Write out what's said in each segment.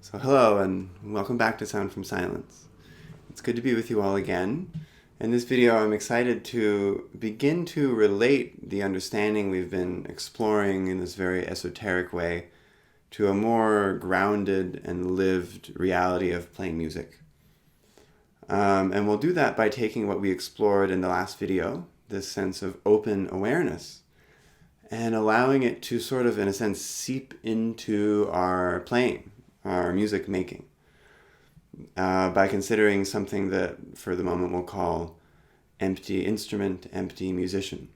So hello and welcome back to Sound from Silence. It's good to be with you all again. In this video I'm excited to begin to relate the understanding we've been exploring in this very esoteric way to a more grounded and lived reality of playing music. And we'll do that by taking what we explored in the last video, this sense of open awareness, and allowing it to sort of, in a sense, seep into our playing, our music making, by considering something that for the moment we'll call empty instrument, empty musician.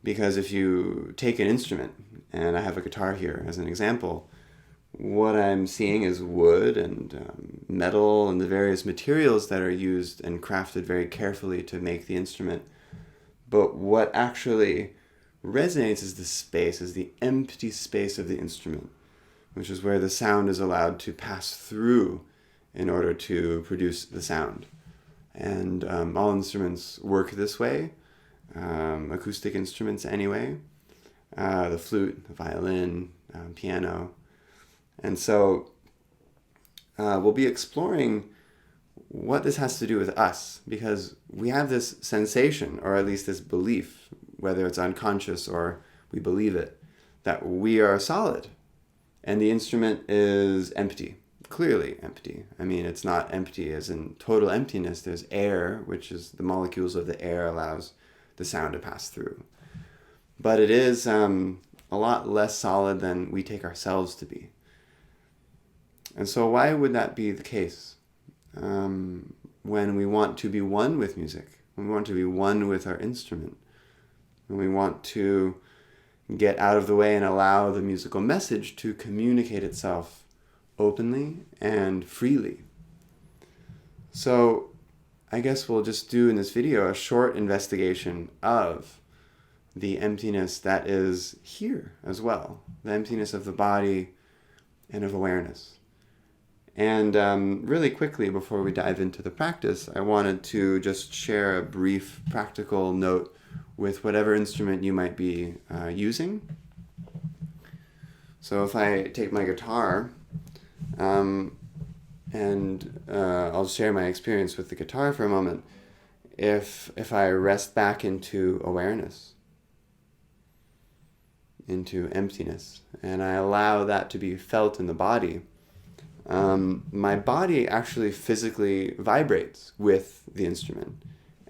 Because if you take an instrument, and I have a guitar here as an example, what I'm seeing is wood and metal and the various materials that are used and crafted very carefully to make the instrument. But what actually resonates is the space, is the empty space of the instrument, which is where the sound is allowed to pass through in order to produce the sound. And all instruments work this way, acoustic instruments anyway, the flute, the violin, piano. And so we'll be exploring what this has to do with us, because we have this sensation, or at least this belief, whether it's unconscious or we believe it, that we are solid. And the instrument is empty, clearly empty. I mean, it's not empty as in total emptiness. There's air, which is the molecules of the air allows the sound to pass through. But it is a lot less solid than we take ourselves to be. And so why would that be the case? When we want to be one with music, when we want to be one with our instrument, when we want to get out of the way and allow the musical message to communicate itself openly and freely. So I guess we'll just do in this video a short investigation of the emptiness that is here as well, the emptiness of the body and of awareness. And really quickly, before we dive into the practice, I wanted to just share a brief practical note with whatever instrument you might be using. So if I take my guitar, and I'll share my experience with the guitar for a moment, if I rest back into awareness, into emptiness, and I allow that to be felt in the body, my body actually physically vibrates with the instrument.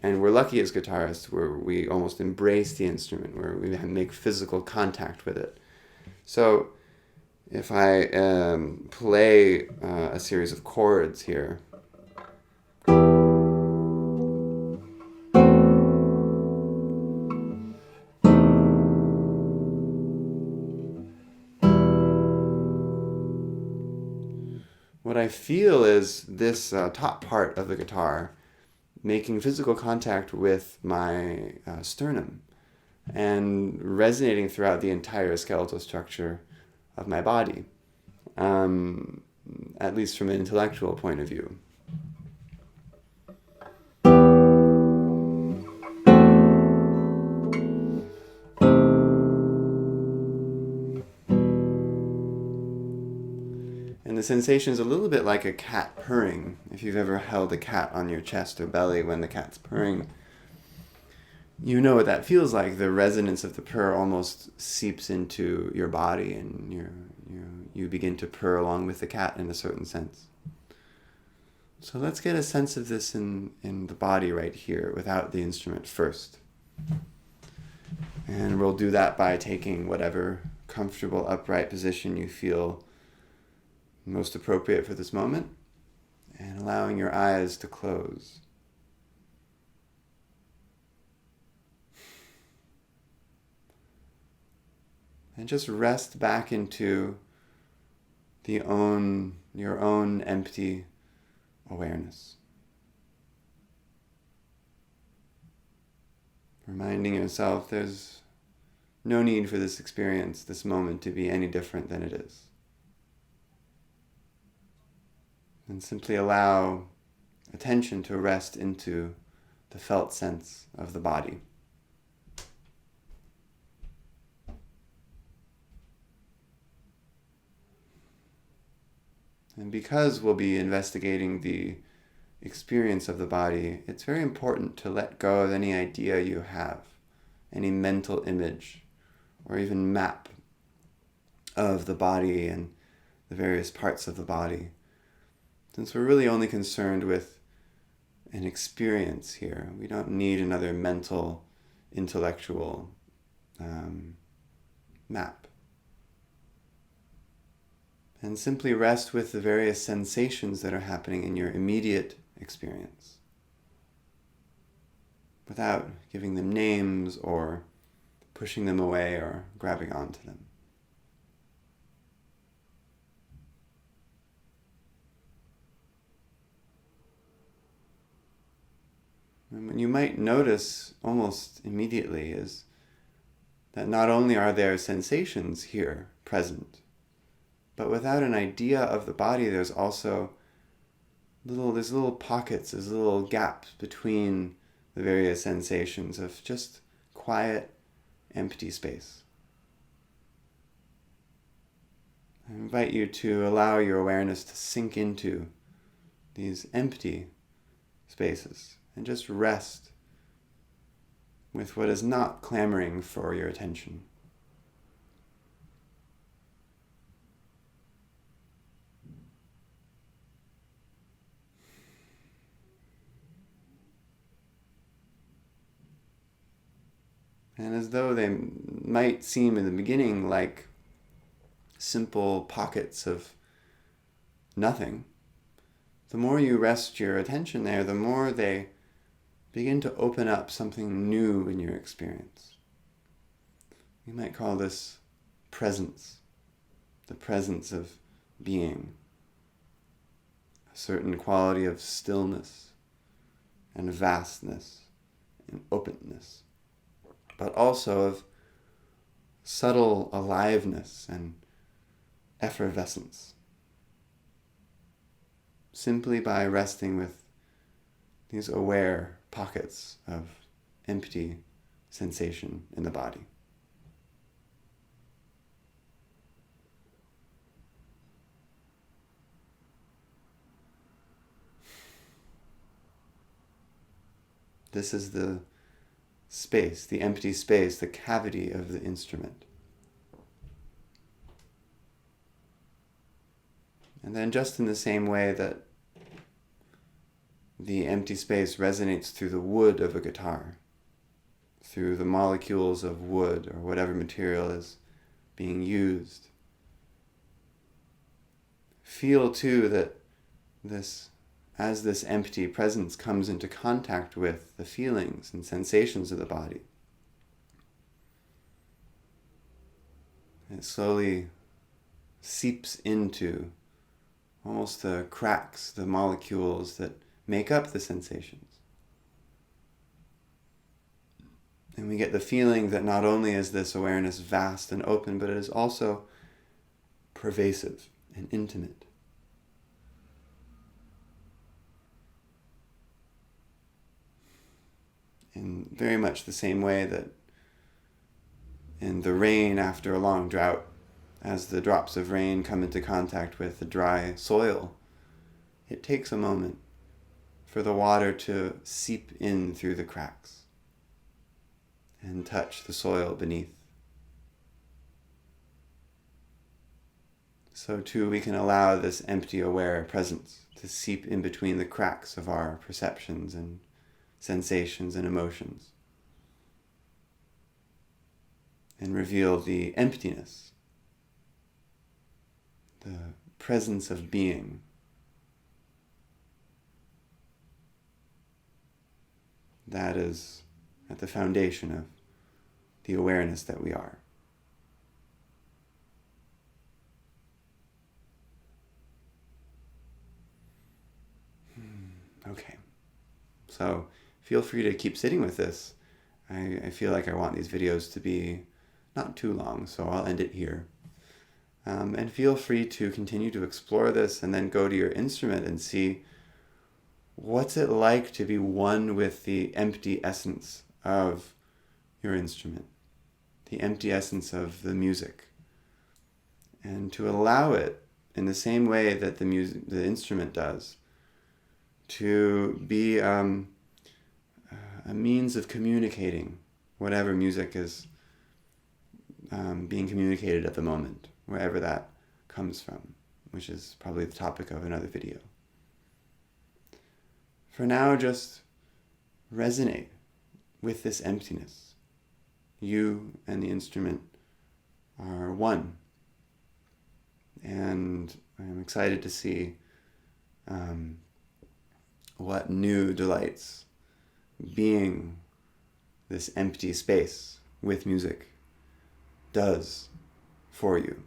And we're lucky as guitarists where we almost embrace the instrument, where we make physical contact with it. So if I play a series of chords here, what I feel is this top part of the guitar making physical contact with my sternum and resonating throughout the entire skeletal structure of my body, at least from an intellectual point of view. And the sensation is a little bit like a cat purring. If you've ever held a cat on your chest or belly when the cat's purring, you know what that feels like. The resonance of the purr almost seeps into your body, and you begin to purr along with the cat in a certain sense. So let's get a sense of this in the body right here without the instrument first. And we'll do that by taking whatever comfortable upright position you feel most appropriate for this moment, and allowing your eyes to close. And just rest back into your own empty awareness. Reminding yourself there's no need for this experience, this moment, to be any different than it is. And simply allow attention to rest into the felt sense of the body. And because we'll be investigating the experience of the body, it's very important to let go of any idea you have, any mental image, or even map of the body and the various parts of the body. Since we're really only concerned with an experience here, we don't need another mental, intellectual map. And simply rest with the various sensations that are happening in your immediate experience, without giving them names or pushing them away or grabbing onto them. And what you might notice almost immediately is that not only are there sensations here present, but without an idea of the body, there's also there's little pockets, there's little gaps between the various sensations of just quiet, empty space. I invite you to allow your awareness to sink into these empty spaces and just rest with what is not clamoring for your attention. And as though they might seem in the beginning like simple pockets of nothing, the more you rest your attention there, the more they begin to open up something new in your experience. You might call this presence, the presence of being, a certain quality of stillness and vastness and openness, but also of subtle aliveness and effervescence, simply by resting with these aware pockets of empty sensation in the body. This is the space, the empty space, the cavity of the instrument. And then just in the same way that the empty space resonates through the wood of a guitar, through the molecules of wood or whatever material is being used, feel too that as this empty presence comes into contact with the feelings and sensations of the body, it slowly seeps into almost the cracks, the molecules that make up the sensations. And we get the feeling that not only is this awareness vast and open, but it is also pervasive and intimate. In very much the same way that in the rain after a long drought, as the drops of rain come into contact with the dry soil, it takes a moment for the water to seep in through the cracks and touch the soil beneath. So too we can allow this empty aware presence to seep in between the cracks of our perceptions and sensations and emotions, and reveal the emptiness, the presence of being, that is at the foundation of the awareness that we are. Okay, so feel free to keep sitting with this. I feel like I want these videos to be not too long, so I'll end it here. And feel free to continue to explore this and then go to your instrument and see what's it like to be one with the empty essence of your instrument, the empty essence of the music, and to allow it in the same way that the instrument does, to be a means of communicating whatever music is being communicated at the moment, wherever that comes from, which is probably the topic of another video. For now, just resonate with this emptiness. You and the instrument are one. And I'm excited to see what new delights being this empty space with music does for you.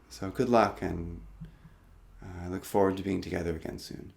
So good luck, and I look forward to being together again soon.